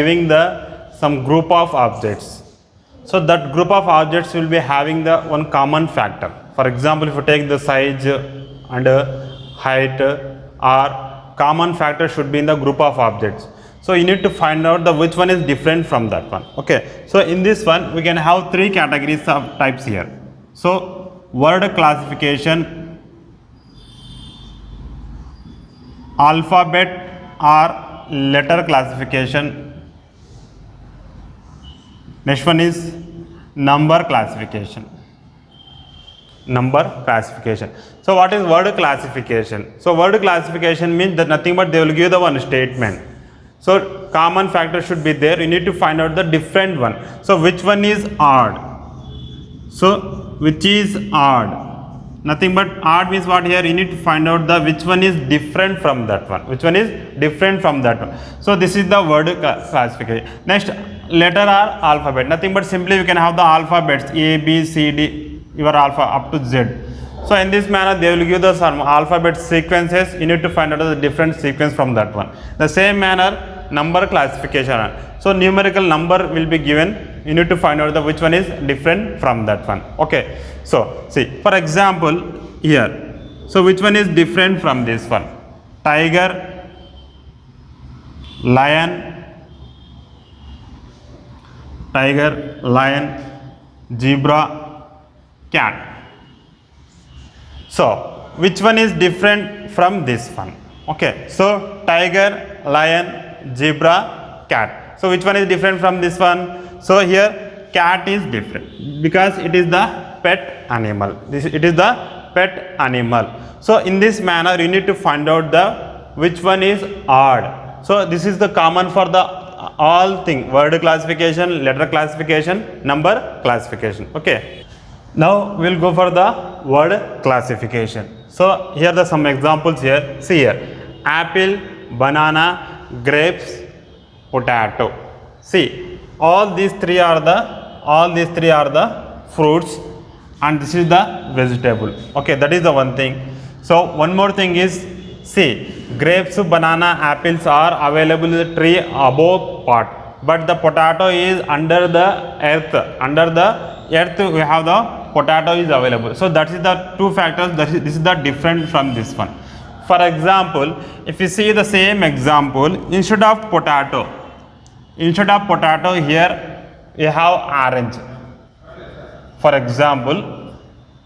giving the some group of objects. So that group of objects will be having the one common factor. For example, if you take the size and height or common factor should be in the group of objects. So you need to find out the which one is different from that one. Okay. So in this one we can have three categories of types here. So word classification, alphabet or letter classification. Next one is number classification. Number classification. So what is word classification? So word classification means that nothing but they will give the one statement. So common factor should be there. You need to find out the different one. So which one is odd? So which is odd? Nothing but odd means what here? You need to find out the which one is different from that one. Which one is different from that one? So this is the word classification. Next, letter or alphabet. Nothing but simply you can have the alphabets A, B, C, D, your alpha up to Z. So in this manner they will give the some alphabet sequences. You need to find out the different sequence from that one. The same manner number classification. So numerical number will be given. You need to find out the which one is different from that one. Okay. So see, for example here. So which one is different from this one? Tiger, lion, tiger, lion, zebra, cat. So which one is different from this one? Okay. So tiger, lion, zebra, cat. So which one is different from this one? So here cat is different because it is the pet animal. It is the pet animal. So in this manner you need to find out the which one is odd. So this is the common for the all thing: word classification, letter classification, number classification. Okay. Now we will go for the word classification. So here are some examples here. See here: apple, banana, grapes, potato. See, all these three are the fruits, and this is the vegetable. Okay, that is the one thing. So one more thing is, see, grapes, banana, apples are available in the tree above part, but the potato is under the earth. Under the earth we have the potato is available. So that is the two factors. This is the different from this one. For example, if you see the same example, instead of potato here you have orange. For example,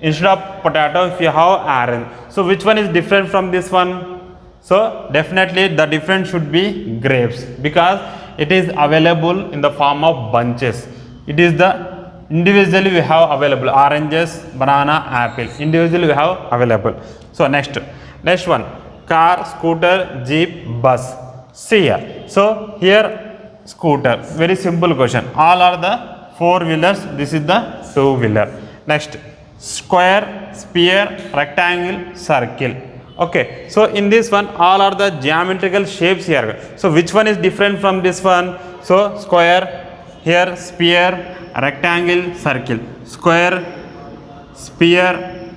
instead of potato if you have orange. So which one is different from this one? So definitely the difference should be grapes, because it is available in the form of bunches. It is the individually we have available oranges, banana, apple. Individually we have available. So next one, car, scooter, jeep, bus. See here. So here scooter, very simple question. All are the four wheelers. This is the two wheeler. Next, square, sphere, rectangle, circle. Okay. So in this one all are the geometrical shapes here. So which one is different from this one? So square, here sphere, rectangle, circle. Square, sphere,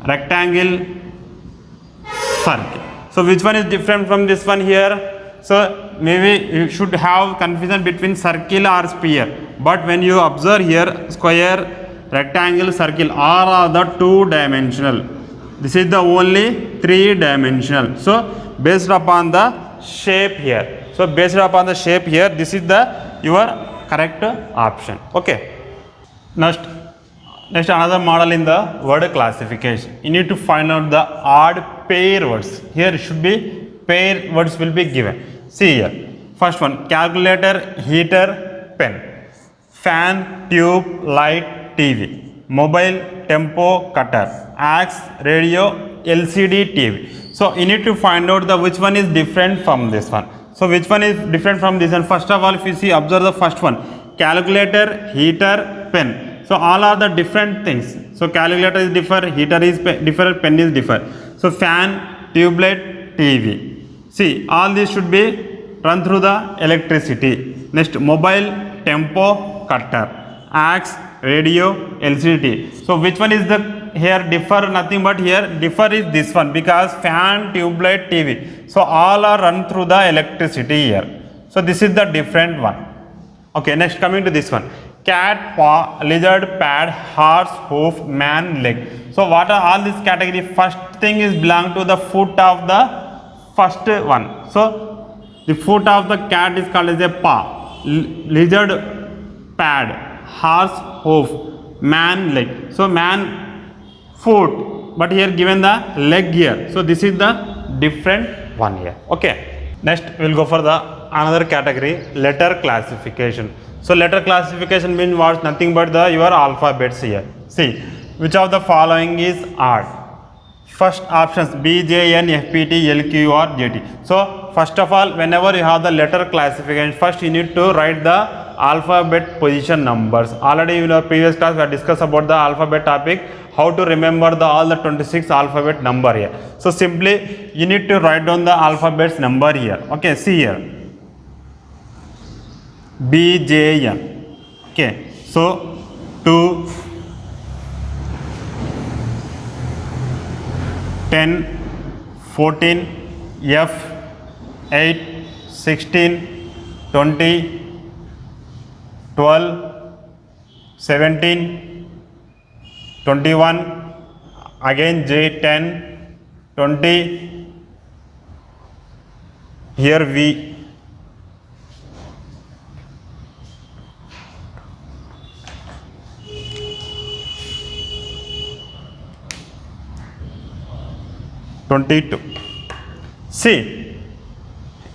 rectangle, circle. So which one is different from this one here? So maybe you should have confusion between circle or sphere, but when you observe here, square, rectangle, circle are the two dimensional. This is the only three dimensional. So based upon the shape here. So based upon the shape here, this is the your correct option. Okay. Next another model in the word classification. You need to find out the odd pair words. Here it should be pair words will be given. See here. First one, calculator, heater, pen, fan, tube, light, TV, mobile, tempo, cutter, axe, radio, LCD, TV. So you need to find out the which one is different from this one. So which one is different from this one? First of all, if you see, observe the first one, calculator, heater, pen. So all are the different things. So calculator is differ, heater is differ, pen is differ. So fan, tube light, TV. See, all these should be run through the electricity. Next, mobile, tempo, cutter, axe, radio, LCD. So which one is the here differ? Nothing but here differ is this one, because fan, tube light, TV. So all are run through the electricity here. So this is the different one. Okay, next coming to this one. Cat, paw, lizard, pad, horse, hoof, man, leg. So what are all these category? First thing is belong to the foot of the first one. So the foot of the cat is called as a paw, lizard, pad, horse, hoof, man, leg. So man, foot, but here given the leg here. So this is the different one here. Okay. Next we will go for the another category, letter classification. So letter classification means what? Nothing but the your alphabets here. See, which of the following is odd? First options B, J, N, F, P, T, L, Q, or J, T. So first of all, whenever you have the letter classification, first you need to write the alphabet position numbers. Already in our previous class we have discussed about the alphabet topic, how to remember the all the 26 alphabet number here. So simply you need to write down the alphabets number here. Okay, see here. B, J, N. Okay, so 2, 10, 14, F, 8, 16, 20, 12, 17, 21, again J, 10, 20, here V. See,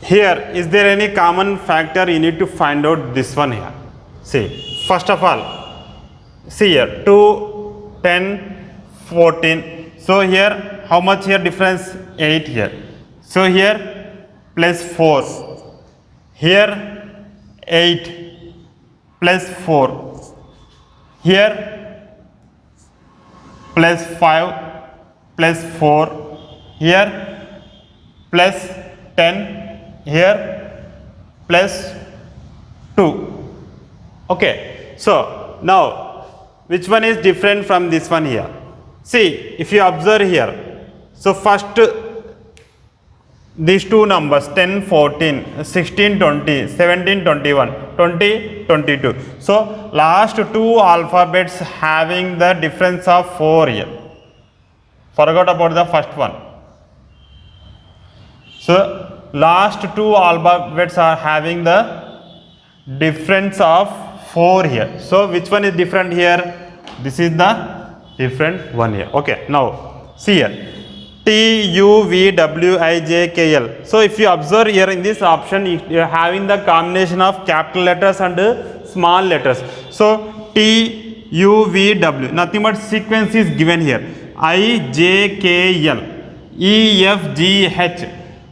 here is there any common factor? You need to find out this one here. See, first of all, see here 2, 10, 14. So here how much here difference? 8 here. So here plus 4. Here 8 plus 4. Here plus 5 plus 4. Here plus 10, here plus 2. Okay, so now which one is different from this one here? See, if you observe here, so first these two numbers 10, 14, 16, 20, 17, 21, 20, 22. So last two alphabets having the difference of 4 here. Forgot about the first one. So last two alphabets are having the difference of 4 here. So which one is different here? This is the different one here. Okay, now see here. T, U, V, W, I, J, K, L. So if you observe here in this option, you are having the combination of capital letters and small letters. So T, U, V, W. Nothing but sequence is given here. I, J, K, L, E, F, G, H,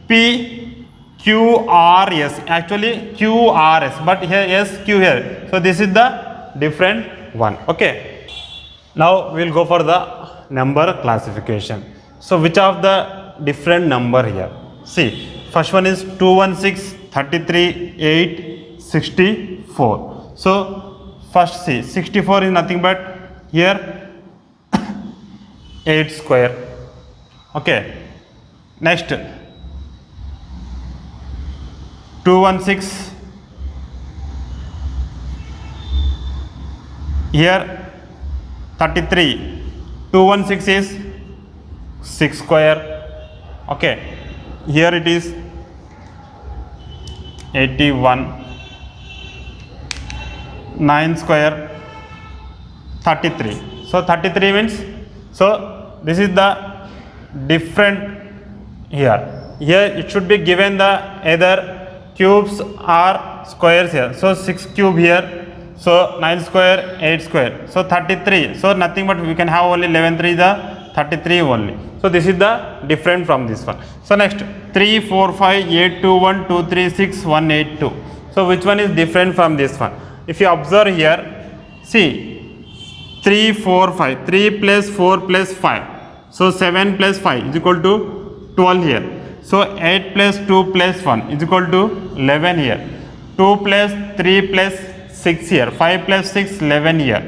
P, Q, R, S. Actually Q, R, S, but here S, Q here. So this is the different one. Okay. Now we will go for the number classification. So which of the different number here? See, first one is 216, 33, 8, 64. So first see, 64 is nothing but here 8 square. Okay. Next 216, here 33, 216 is 6 square. Okay, here it is 81, 9 square 33. So 33 means, so this is the different here. Here it should be given the either cubes or squares here. So 6 cube here. So 9 square, 8 square. So 33. So nothing but we can have only 11 3 the 33 only. So this is the different from this one. So next 3, 4, 5, 8, 2, 1, 2, 3, 6, 1, 8, 2. So which one is different from this one? If you observe here, see 3, 4, 5. 3 plus 4 plus 5. So 7 plus 5 is equal to 12 here. So 8 plus 2 plus 1 is equal to 11 here. 2 plus 3 plus 6 here. 5 plus 6, 11 here.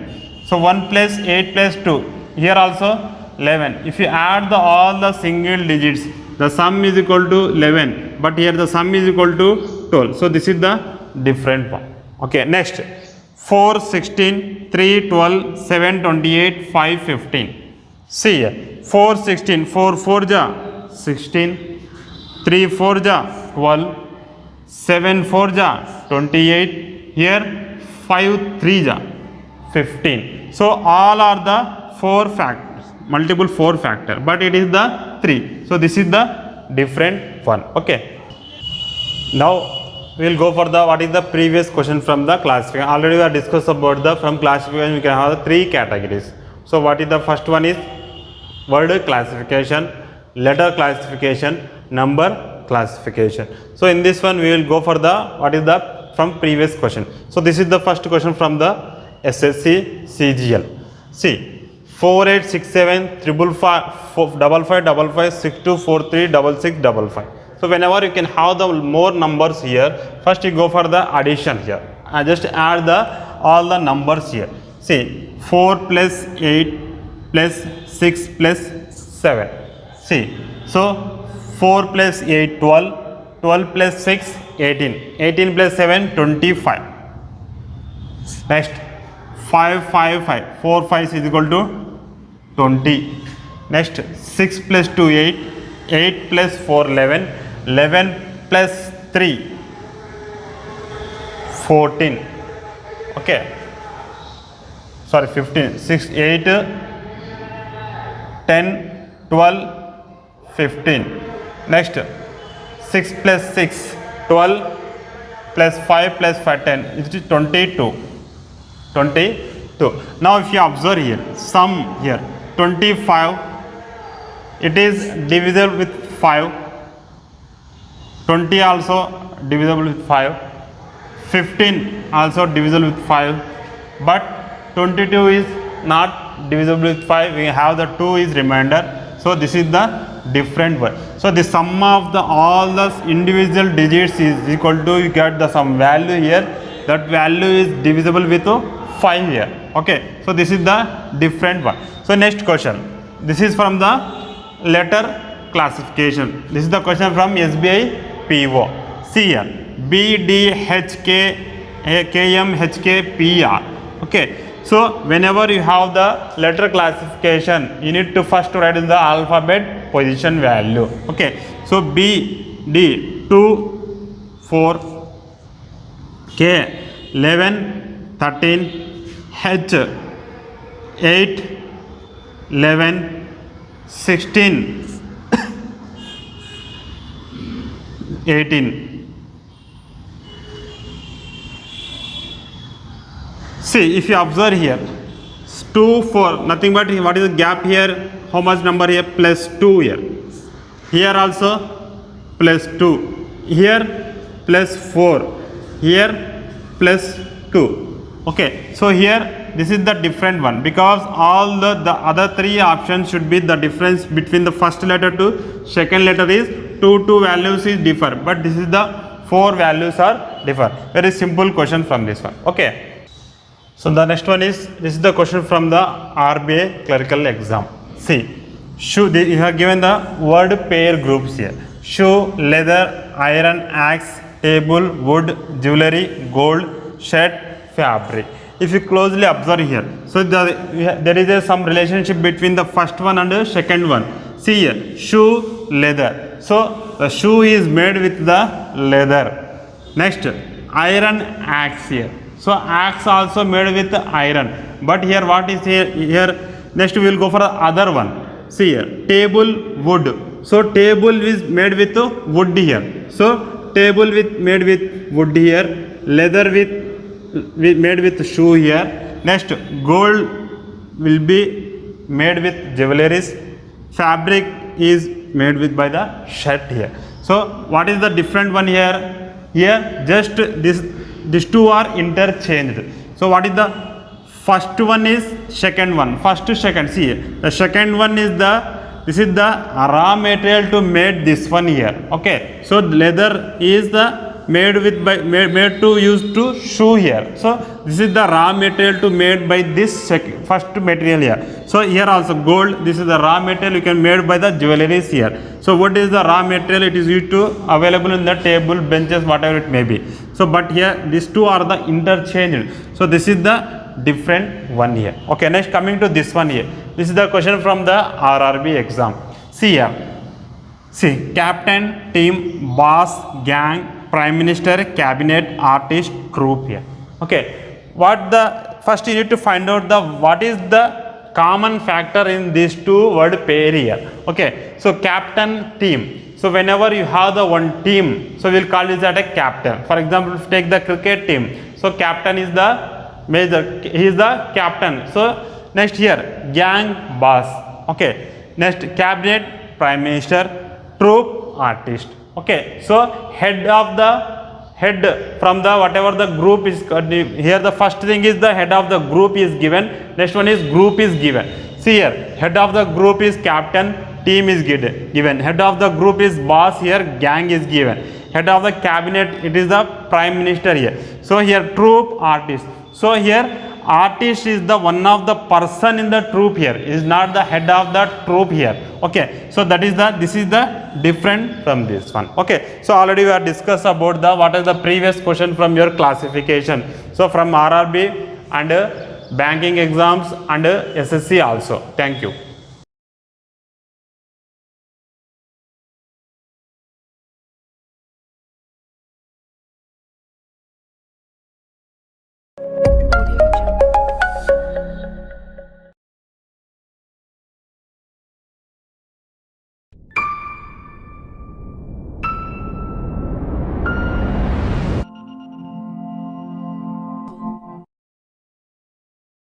So 1 plus 8 plus 2. Here also 11. If you add all the single digits, the sum is equal to 11. But here the sum is equal to 12. So this is the different one. Okay, next 4, 16, 3, 12, 7, 28, 5, 15. See here, 4, 16, 4, 4 ja 16, 3, 4 ja 12, 7, 4 ja 28, here 5, 3 ja 15. So all are the 4 factors, multiple 4 factor, but it is the 3. So this is the different one. Okay. Now we will go for the what is the previous question from the classification. Already we have discussed about the from classification we can have the 3 categories. So what is the first one is word classification, letter classification, number classification. So in this one we will go for the what is the from previous question. So this is the first question from the SSC CGL. See 4867 555 6243 So whenever you can have the more numbers here, first you go for the addition here. I just add the all the numbers here. See 4 plus 8 plus 6 plus 7. See, so 4 plus 8 12, 12 plus 6 18, 18 plus 7 25. Next 5 5 5, 4 5 is equal to 20. Next 6 plus 2 8, 8 plus 4 11, 11 plus 3 14. Okay, sorry 15, 6 8 10 12 15. Next 6 plus 6 12 plus 5 plus 5 10, it is 22. Now if you observe here, sum here 25, it is divisible with 5, 20 also divisible with 5, 15 also divisible with 5, but 22 is not divisible with 5, we have the 2 is remainder. So this is the different one. So the sum of the all the individual digits is equal to, you get the some value here, that value is divisible with 5 here. Okay, so this is the different one. So next question, this is from the letter classification. This is the question from SBI PO. See here, B, D, H, K, M, H, K, P, R. Okay, so whenever you have the letter classification, you need to first write in the alphabet position value. Okay, so B, D 2, 4, K 11, 13, H 8, 11, 16, 18. See, if you observe here, 2, 4, nothing but what is the gap here? How much number here? Plus 2 here. Here also plus 2. Here plus 4. Here plus 2. Okay, so here this is the different one, because all the other 3 options should be the difference between the first letter to second letter is 2 values is differ, but this is the 4 values are differ. Very simple question from this one. Okay, so the next one is, this is the question from the RBI clerical exam. See, shoe, you have given the word pair groups here: shoe, leather, iron, axe, table, wood, jewelry, gold, shirt, fabric. If you closely observe here, so there is some relationship between the first one and the second one. See here, shoe, leather. So the shoe is made with the leather. Next, iron, axe here. So axe also made with iron. But here what is here? Next we will go for the other one. See here, table, wood. So table is made with wood here. So table made with wood here. Leather made with shoe here. Next, gold will be made with jewelries. Fabric is made with by the shirt here. So what is the different one here? Here just these 2 are interchanged. So what is the first one is second one. First to second. See, the second one is this is the raw material to make this one here. Okay, so leather is the made with by made to use to shoe here. So this is the raw material to made by this first material here. So here also gold, this is the raw material you can made by the jewelries here. So what is the raw material? It is used to available in the table, benches, whatever it may be. So but here these two are the interchanged. So this is the different one here. Okay, next coming to this one here. This is the question from the RRB exam. See here. See, captain, team, boss, gang, prime minister, cabinet, artist, group here. Okay, what the first you need to find out the what is the common factor in these two word pair here. Okay, so captain, team. So whenever you have the one team, so we'll call this as a captain. For example, if take the cricket team, so captain is the major, he is the captain. So next here, gang, boss. Okay, next cabinet, prime minister, troop, artist. Okay, so head from the whatever the group is here, the first thing is the head of the group is given, next one is group is given. See here, head of the group is captain, team is given, head of the group is boss, here gang is given, head of the cabinet it is the prime minister here. So here troop, artist. So here artist is the one of the person in the troop here, is not the head of the troop here. Okay, so that is the, this is the different from this one. Okay, so already we have discussed about the what is the previous question from your classification. So from RRB and banking exams and SSC also. Thank you.